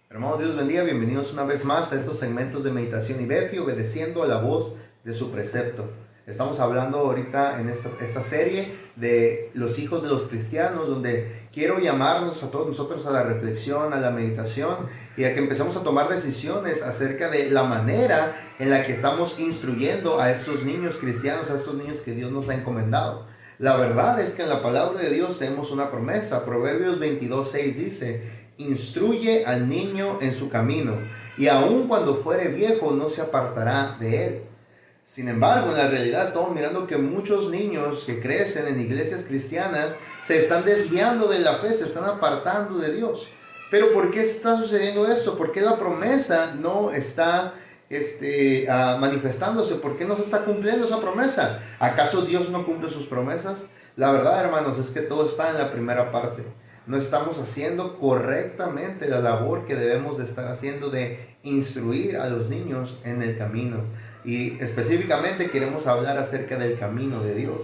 Hermanos, Dios bendiga, bienvenidos una vez más a estos segmentos de meditación y Befi, obedeciendo a la voz de su precepto. Estamos hablando ahorita en esta serie de los hijos de los cristianos, donde quiero llamarnos a todos nosotros a la reflexión, a la meditación y a que empecemos a tomar decisiones acerca de la manera en la que estamos instruyendo a estos niños cristianos, a estos niños que Dios nos ha encomendado. La verdad es que en la palabra de Dios tenemos una promesa. Proverbios 22:6 dice: instruye al niño en su camino, y aun cuando fuere viejo no se apartará de él. Sin embargo, en la realidad estamos mirando que muchos niños que crecen en iglesias cristianas se están desviando de la fe, se están apartando de Dios. Pero ¿por qué está sucediendo esto? ¿Por qué la promesa no está manifestándose? ¿Por qué no se está cumpliendo esa promesa? ¿Acaso Dios no cumple sus promesas? La verdad, hermanos, es que todo está en la primera parte. No estamos haciendo correctamente la labor que debemos de estar haciendo de instruir a los niños en el camino. Y específicamente queremos hablar acerca del camino de Dios.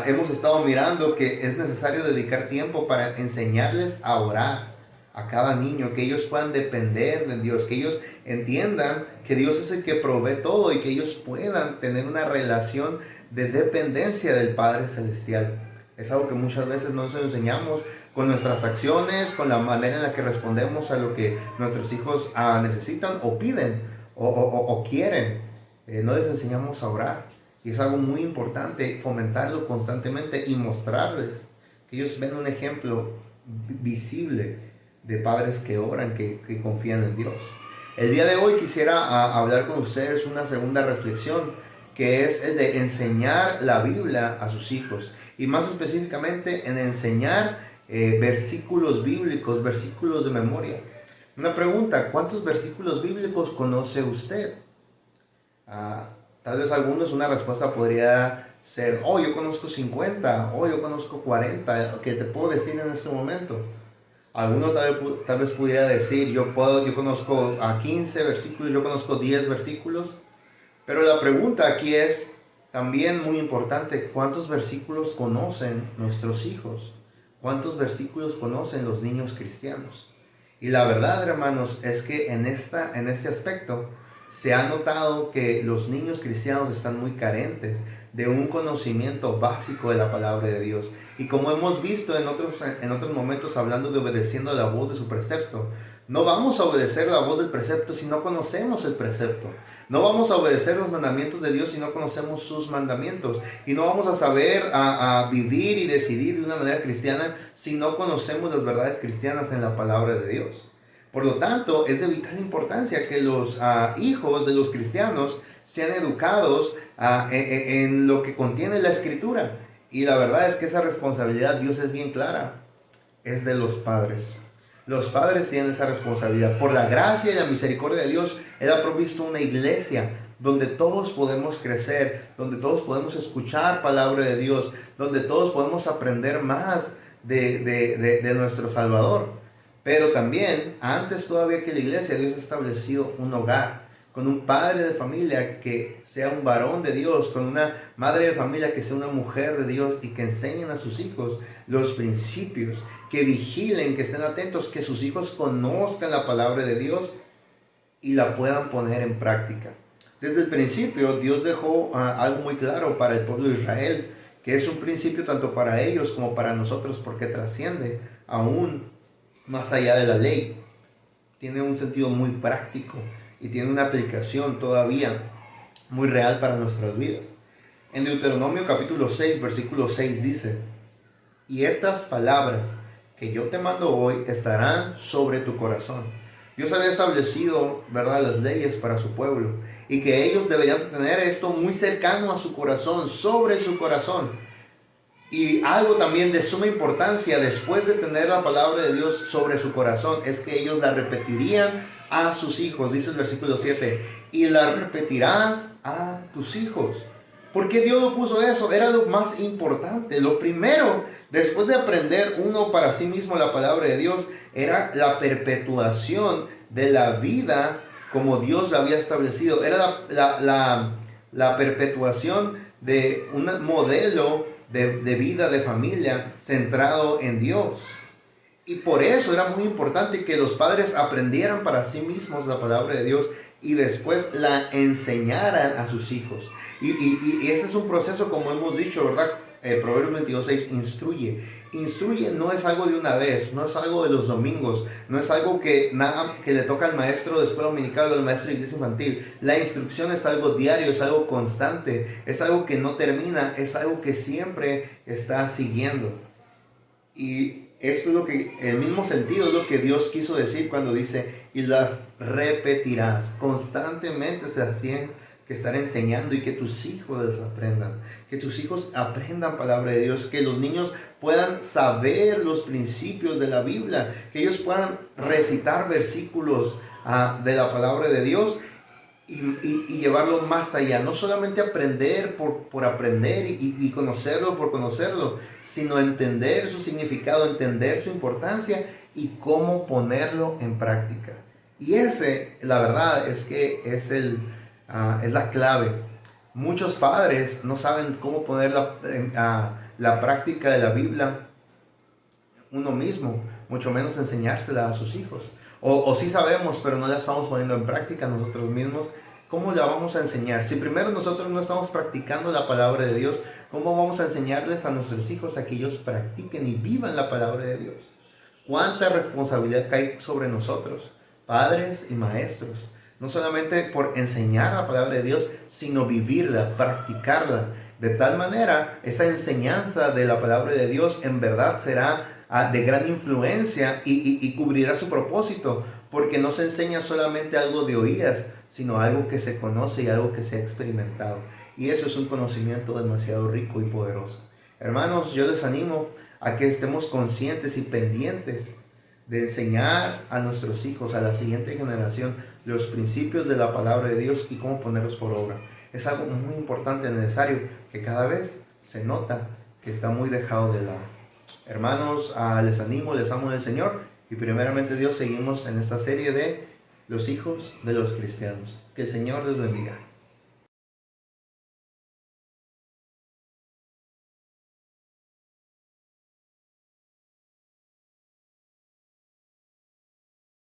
Hemos estado mirando que es necesario dedicar tiempo para enseñarles a orar a cada niño, que ellos puedan depender de Dios, que ellos entiendan que Dios es el que provee todo y que ellos puedan tener una relación de dependencia del Padre Celestial. Es algo que muchas veces no nos enseñamos con nuestras acciones, con la manera en la que respondemos a lo que nuestros hijos necesitan o piden o quieren. No les enseñamos a orar. Y es algo muy importante fomentarlo constantemente y mostrarles que ellos ven un ejemplo visible de padres que oran, que confían en Dios. El día de hoy quisiera hablar con ustedes una segunda reflexión, que es el de enseñar la Biblia a sus hijos, y más específicamente en enseñar versículos bíblicos, versículos de memoria. Una pregunta: ¿cuántos versículos bíblicos conoce usted? Tal vez algunos, una respuesta podría ser: oh, yo conozco 50, oh, yo conozco 40, que te puedo decir en este momento. Alguno tal vez pudiera decir: yo conozco 15 versículos, yo conozco 10 versículos. Pero la pregunta aquí es también muy importante: ¿cuántos versículos conocen nuestros hijos? ¿Cuántos versículos conocen los niños cristianos? Y la verdad, hermanos, es que en este aspecto se ha notado que los niños cristianos están muy carentes de un conocimiento básico de la palabra de Dios. Y como hemos visto en otros momentos, hablando de obedeciendo a la voz de su precepto, no vamos a obedecer la voz del precepto si no conocemos el precepto. No vamos a obedecer los mandamientos de Dios si no conocemos sus mandamientos. Y no vamos a saber a vivir y decidir de una manera cristiana si no conocemos las verdades cristianas en la palabra de Dios. Por lo tanto, es de vital importancia que los hijos de los cristianos sean educados en lo que contiene la Escritura. Y la verdad es que esa responsabilidad, Dios es bien clara, es de los padres. Los padres tienen esa responsabilidad. Por la gracia y la misericordia de Dios, Él ha provisto una iglesia donde todos podemos crecer, donde todos podemos escuchar palabra de Dios, donde todos podemos aprender más de nuestro Salvador. Pero también, antes todavía que la iglesia, Dios ha establecido un hogar, con un padre de familia que sea un varón de Dios, con una madre de familia que sea una mujer de Dios, y que enseñen a sus hijos los principios, que vigilen, que estén atentos, que sus hijos conozcan la palabra de Dios y la puedan poner en práctica. Desde el principio, Dios dejó algo muy claro para el pueblo de Israel, que es un principio tanto para ellos como para nosotros, porque trasciende aún más allá de la ley. Tiene un sentido muy práctico y tiene una aplicación todavía muy real para nuestras vidas. En Deuteronomio capítulo 6, versículo 6 dice: y estas palabras que yo te mando hoy estarán sobre tu corazón. Dios había establecido, ¿verdad?, las leyes para su pueblo, y que ellos deberían tener esto muy cercano a su corazón, sobre su corazón. Y algo también de suma importancia después de tener la palabra de Dios sobre su corazón es que ellos la repetirían a sus hijos. Dice el versículo 7: y la repetirás a tus hijos. ¿Por qué Dios lo puso eso? Era lo más importante. Lo primero, después de aprender uno para sí mismo la palabra de Dios, era la perpetuación de la vida como Dios la había establecido. Era la perpetuación de un modelo de vida, de familia, centrado en Dios. Y por eso era muy importante que los padres aprendieran para sí mismos la palabra de Dios y después la enseñaran a sus hijos. Y ese es un proceso, como hemos dicho, ¿verdad? Proverbios 22:6, instruye. Instruye no es algo de una vez, no es algo de los domingos, no es algo que le toca al maestro de escuela dominical o al maestro de iglesia infantil. La instrucción es algo diario, es algo constante, es algo que no termina, es algo que siempre está siguiendo. Y esto es lo que, el mismo sentido es lo que Dios quiso decir cuando dice, y las repetirás. Constantemente se hacían que estar enseñando y que tus hijos les aprendan. Que tus hijos aprendan palabra de Dios. Que los niños puedan saber los principios de la Biblia. Que ellos puedan recitar versículos de la palabra de Dios. Y llevarlo más allá, no solamente aprender por aprender y conocerlo por conocerlo, sino entender su significado, entender su importancia y cómo ponerlo en práctica. Y la verdad, es que es la clave. Muchos padres no saben cómo poner la práctica de la Biblia uno mismo, mucho menos enseñársela a sus hijos. O sí sabemos, pero no la estamos poniendo en práctica nosotros mismos. ¿Cómo la vamos a enseñar? Si primero nosotros no estamos practicando la palabra de Dios, ¿cómo vamos a enseñarles a nuestros hijos a que ellos practiquen y vivan la palabra de Dios? ¿Cuánta responsabilidad cae sobre nosotros, padres y maestros? No solamente por enseñar la palabra de Dios, sino vivirla, practicarla. De tal manera, esa enseñanza de la palabra de Dios en verdad será de gran influencia y cubrirá su propósito, porque no se enseña solamente algo de oídas, sino algo que se conoce y algo que se ha experimentado. Y eso es un conocimiento demasiado rico y poderoso. Hermanos, yo les animo a que estemos conscientes y pendientes de enseñar a nuestros hijos, a la siguiente generación, los principios de la palabra de Dios y cómo ponerlos por obra. Es algo muy importante y necesario que cada vez se nota que está muy dejado de lado. Hermanos, les animo, les amo del Señor y primeramente Dios, seguimos en esta serie de los hijos de los cristianos. Que el Señor les bendiga.